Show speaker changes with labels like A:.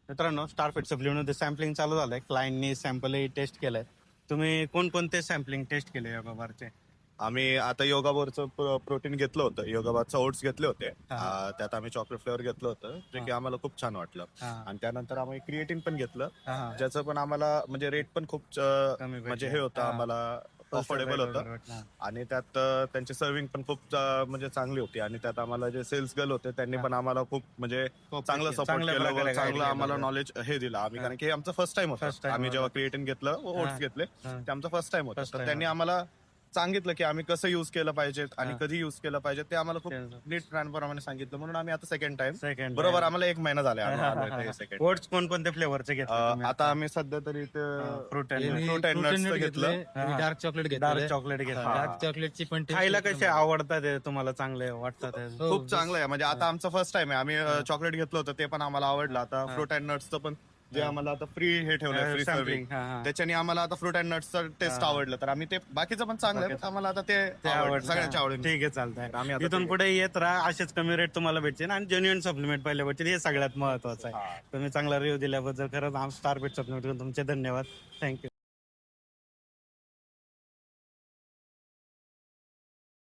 A: मित्रांनो, स्टारफिट सप्लिमेंटमध्ये सॅम्पलिंग चालू झालंय. क्लायंटनी सॅम्पलही टेस्ट केलंय. तुम्ही कोणकोणते सॅम्पलिंग टेस्ट केले योगा बारचे?
B: आम्ही आता योगाबारचं प्रोटीन घेतलं होतं, योगाबारचं ओट्स घेतले होते.
A: हा.
B: त्यात आम्ही चॉकलेट फ्लेवर घेतलं होतं, जे की आम्हाला खूप छान वाटलं.
A: हा.
B: आणि त्यानंतर आम्ही क्रिएटिन पण घेतलं,
A: हा.
B: ज्याचं पण आम्हाला म्हणजे रेट पण खूप
A: कमी
B: म्हणजे
A: भेटले.
B: हे होतं,
A: हा.
B: आम्हाला अफोर्डेबल होतं.
A: हा.
B: आणि त्यात त्यांची सर्विंग पण खूप म्हणजे चांगली होती. आणि त्यात आम्हाला जे सेल्स गर्ल होते त्यांनी पण आम्हाला खूप म्हणजे चांगलं सपोर्ट
A: चांगल्या
B: केलं
A: प्रकारे
B: व
A: guide
B: चांगलं
A: केलं.
B: आम्हाला नॉलेज हे दिलं आम्ही, कारण की हे आमचं फर्स्ट टाइम
A: First
B: होतं.
A: time
B: आम्ही
A: होतं.
B: जेव्हा क्रिएटिन घेतलं व ओट्स घेतले ते आमचं फर्स्ट टाइम होतं.
A: First
B: तर
A: time
B: त्यांनी
A: होतं.
B: आम्हाला सांगितलं की आम्ही कसं युज केलं पाहिजे आणि
A: हा.
B: कधी युज केलं पाहिजे ते आम्हाला खूप
A: ते-
B: नीट प्रमाणे सांगितलं. म्हणून आम्ही आता सेकंड टाइम
A: Second
B: बरोबर
A: time.
B: आम्हाला 1 महिना झाला सेकंड.
A: ओट्स कोणकोणत्या फ्लेवरचे घेतले तुम्ही
B: आता आम्ही सध्या तरी
A: फ्रूट
B: फ्रूट अँड नट्स घेतलं.
C: डार्क चॉकलेट घेतलं.
A: डार्क चॉकलेट घेतलं.
C: डार्क चॉकलेटची पण taste
A: खायला
C: एकदम
A: कसे आवडतात हे तुम्हाला, चांगले वाटतात हे?
C: हो,
B: खूप चांगलं आहे. म्हणजे आता आमचं फर्स्ट टाइम आहे. आम्ही चॉकलेट घेतलं होतं, ते पण आम्हाला आवडलं. आता फ्रूट अँड नट्सचं पण जे आम्हाला आता फ्री हे ठेवलंय, फ्री
A: Sampling.
B: सर्विंग, त्याच्याने आम्हाला आता फ्रूट अँड नट्सचं टेस्ट आवडलं. तर आम्ही ते बाकीचं पण चांगलं आहे, पण आम्हाला आता ते आवडलं, सगळ्यांच्या आवडलं.
A: ठीक आहे, चालतंय.
B: आम्ही आता
A: इथून
B: ते-
A: पुढे येत राहा, असेच कमी रेट तुम्हाला भेटतील आणि जेन्युइन सप्लिमेंट पहिले भेटतील, हे सगळ्यात महत्वाचं आहे. तुम्ही चांगला रिव्ह्यू दिल्याबद्दल खरंच स्टारफिट सप्लिमेंट तुमचे धन्यवाद. थँक्यू.